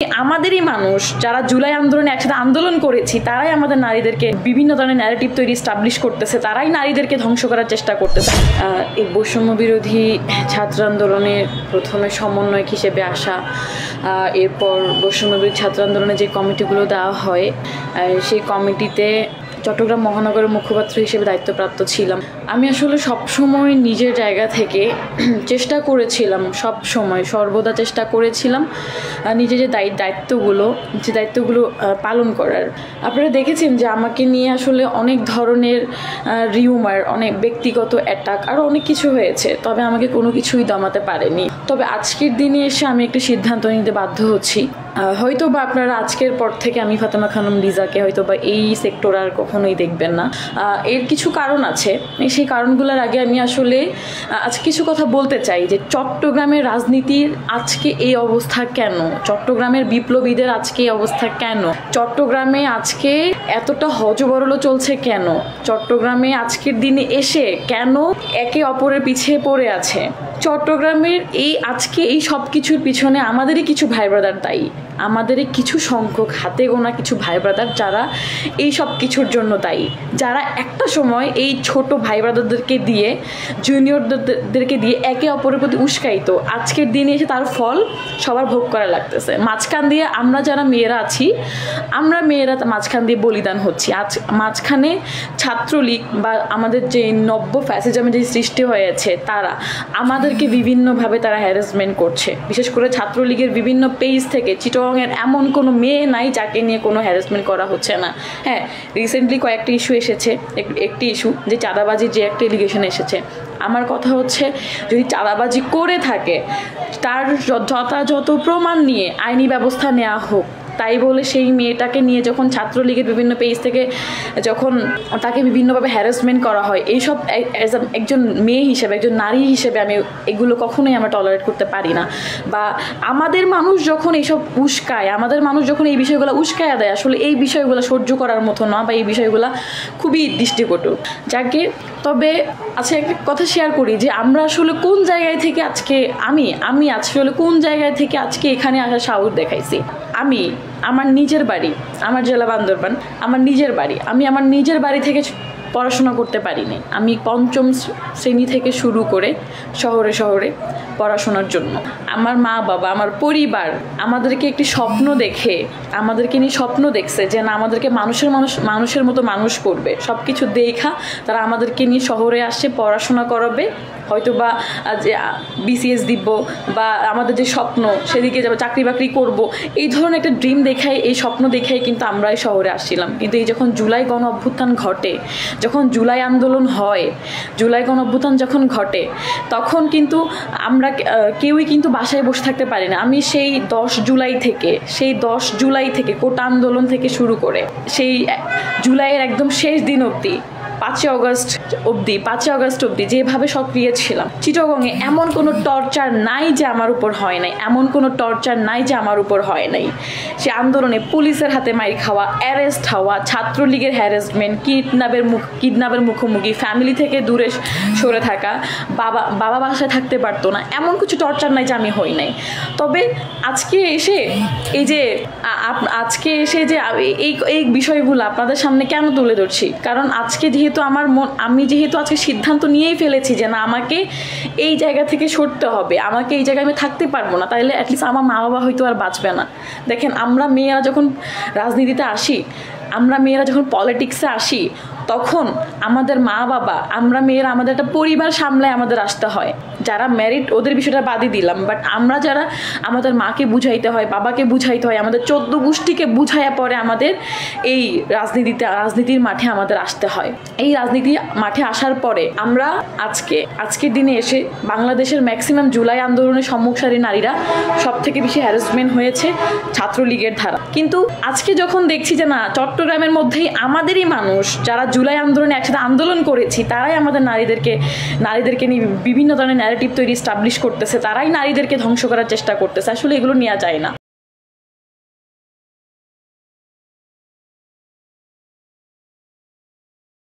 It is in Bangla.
আমাদেরই মানুষ যারা জুলাই আন্দোলনে একসাথে আন্দোলন করেছি তারাই আমাদের নারীদেরকে বিভিন্ন ধরনের ন্যারেটিভ তৈরি এস্টাবলিশ করতেছে, তারাই নারীদেরকে ধ্বংস করার চেষ্টা করতেছে। এই বৈষম্য বিরোধী ছাত্র আন্দোলনের প্রথমে সমন্বয়ক হিসেবে আসা, এরপর বৈষম্য বিরোধী ছাত্র আন্দোলনে যে কমিটিগুলো দেওয়া হয় সেই কমিটিতে চট্টগ্রাম মহানগরের মুখপাত্র হিসেবে দায়িত্বপ্রাপ্ত ছিলাম। আমি আসলে সবসময় নিজের জায়গা থেকে চেষ্টা করেছিলাম, সর্বদা চেষ্টা করেছিলাম নিজের যে দায়িত্বগুলো পালন করার। আপনারা দেখেছেন যে আমাকে নিয়ে আসলে অনেক ধরনের রিউমার, অনেক ব্যক্তিগত অ্যাটাক, আরও অনেক কিছু হয়েছে, তবে আমাকে কোনো কিছুই দমাতে পারেনি। তবে আজকের দিনে এসে আমি একটা সিদ্ধান্ত নিতে বাধ্য হচ্ছি। হয়তো বা আপনারা আজকের পর থেকে আমি ফাতেমা খানম লিজাকে হয়তো বা এই সেক্টর আর কখনোই দেখবেন না। এর কিছু কারণ আছে, সেই কারণগুলোর আগে আমি আসলে আজকে কিছু কথা বলতে চাই যে চট্টগ্রামের রাজনীতির আজকে এই অবস্থা কেন, চট্টগ্রামের বিপ্লবীদের আজকে এই অবস্থা কেন, চট্টগ্রামে আজকে এতটা হযবরল চলছে কেন, চট্টগ্রামে আজকের দিনে এসে কেন একে অপরের পিছিয়ে পড়ে আছে। চট্টগ্রামের আজকে এই সব কিছুর পিছনে আমাদেরই কিছু ভাই ব্রাদার দায়ী, আমাদেরই কিছু সংখ্যক হাতে গোনা কিছু ভাই ব্রাদার যারা এই সব কিছুর জন্য দায়ী, যারা একটা সময় এই ছোট ভাই ব্রাদারদেরকে দিয়ে, জুনিয়রদেরকে দিয়ে একে অপরের প্রতি উস্কাইতো। আজকের দিনে এসে তার ফল সবার ভোগ করা লাগতেছে। মাঝখান দিয়ে আমরা যারা মেয়েরা আছি, আমরা মেয়েরা মাঝখান দিয়ে বলিদান হচ্ছি। মাঝখানে ছাত্রলীগ বা আমাদের যে নব্য ফ্যাসিজমের যে সৃষ্টি হয়েছে তারা আমাদেরকে বিভিন্নভাবে তারা হ্যারাসমেন্ট করছে। বিশেষ করে ছাত্রলীগের বিভিন্ন পেজ থেকে চিটগাংয়ের এমন কোনো মেয়ে নাই যাকে নিয়ে কোনো হ্যারাসমেন্ট করা হচ্ছে না। হ্যাঁ, রিসেন্টলি কয়েকটি ইস্যু এসেছে, একটি ইস্যু যে চাঁদাবাজির যে একটা এলিগেশন এসেছে। আমার কথা হচ্ছে, যদি চাঁদাবাজি করে থাকে তার যথাযথ প্রমাণ নিয়ে আইনি ব্যবস্থা নেওয়া হোক। তাই বলে সেই মেয়েটাকে নিয়ে যখন ছাত্রলীগের বিভিন্ন পেজ থেকে যখন তাকে বিভিন্নভাবে হ্যারাসমেন্ট করা হয়, এইসব একজন মেয়ে হিসেবে, একজন নারী হিসেবে আমি এগুলো কখনোই আমরা টলারেট করতে পারি না। বা আমাদের মানুষ যখন এইসব উস্কায়, আমাদের মানুষ যখন এই বিষয়গুলো উস্কায় দেয়, আসলে এই বিষয়গুলো সহ্য করার মতো না, বা এই বিষয়গুলো খুবই দৃষ্টিকটু। যাকে তবে আচ্ছা একটা কথা শেয়ার করি যে আমরা আসলে কোন জায়গায় থেকে আজকে আমি আসলে কোন জায়গায় থেকে আজকে এখানে আসার সাহস দেখাইছি। আমার নিজের বাড়ি, আমার জেলা বান্দরবান, আমার নিজের বাড়ি, আমি আমার নিজের বাড়ি থেকে পড়াশোনা করতে পারিনি। আমি পঞ্চম শ্রেণী থেকে শুরু করে শহরে পড়াশোনার জন্য আমার মা বাবা, আমার পরিবার আমাদেরকে একটি স্বপ্ন দেখে, আমাদেরকে নিয়ে স্বপ্ন দেখছে যে না, আমাদেরকে মানুষের মতো মানুষ করবে। সব কিছু দেখা তারা আমাদেরকে নিয়ে শহরে আসছে, পড়াশোনা করাবে, হয়তো বা যে বিসিএস দিব বা আমাদের যে স্বপ্ন সেদিকে যাবো, চাকরি বাকরি করব, এই ধরনের একটা ড্রিম দেখাই, এই স্বপ্ন দেখাই কিন্তু আমরা এই শহরে আসছিলাম। কিন্তু এই যখন জুলাই গণ অভ্যুত্থান ঘটে, যখন জুলাই আন্দোলন হয়, জুলাই গণ অভ্যুত্থান যখন ঘটে, তখন কিন্তু আমরা কেউই কিন্তু বাসায় বসে থাকতে পারি না। আমি সেই 10 জুলাই থেকে কোটা আন্দোলন থেকে শুরু করে সেই জুলাইয়ের একদম শেষ দিন অবধি 5 আগস্ট অবধি যেভাবে সক্রিয় ছিলাম, চিটগাংয়ে এমন কোনো টর্চার নাই যে আমার উপর হয় নাই, সে আন্দোলনে পুলিশের হাতে মাইর খাওয়া, অ্যারেস্ট হওয়া, ছাত্রলীগের হ্যারাসমেন্ট, কিডন্যাপের মুখোমুখি, ফ্যামিলি থেকে দূরে সরে থাকা, বাবা বাসায় থাকতে পারতো না, এমন কিছু টর্চার নাই যে আমি হই নাই। তবে আজকে এসে যে এই বিষয়গুলো আপনাদের সামনে কেন তুলে ধরছি, কারণ আজকে আমি যেহেতু আজকে সিদ্ধান্ত নিয়েই ফেলেছি যে না, আমাকে এই জায়গা থেকে সরতে হবে, আমাকে এই জায়গায় আমি থাকতে পারবো না, তাইলে অ্যাটলিস্ট আমার মা বাবা হয়তো আর বাঁচবে না। দেখেন, আমরা মেয়েরা যখন রাজনীতিতে আসি, আমরা মেয়েরা যখন পলিটিক্সে আসি, তখন আমাদের মা বাবা, আমরা মেয়েরা আমাদের একটা পরিবার সামলায় আমাদের আসতে হয়। যারা ম্যারিড ওদের বিষয়টা বাদই দিলাম, বাট আমরা যারা আমাদের মাকে বুঝাইতে হয়, বাবাকে বুঝাইতে হয়, আমাদের 14 গোষ্ঠীকে বুঝাইয়া পরে আমাদের এই রাজনীতির মাঠে আমাদের আসতে হয়। এই রাজনীতির মাঠে আসার পরে আমরা আজকের দিনে এসে বাংলাদেশের ম্যাক্সিমাম জুলাই আন্দোলনের সম্মুখসারী নারীরা সব থেকে বেশি হ্যারাসমেন্ট হয়েছে ছাত্রলীগের ধারা। কিন্তু আজকে যখন দেখছি যে না, চট্টগ্রামের মধ্যেই আমাদেরই মানুষ যারা জুলাই আন্দোলনে একসাথে আন্দোলন করেছি তারাই আমাদের নারীদেরকে নিয়ে বিভিন্ন ধরনের ন্যারেটিভ তৈরি এস্টাবলিশ করতেছে, তারাই নারীদেরকে ধ্বংস করার চেষ্টা করতেছে। আসলে এগুলো নেওয়া যায় না।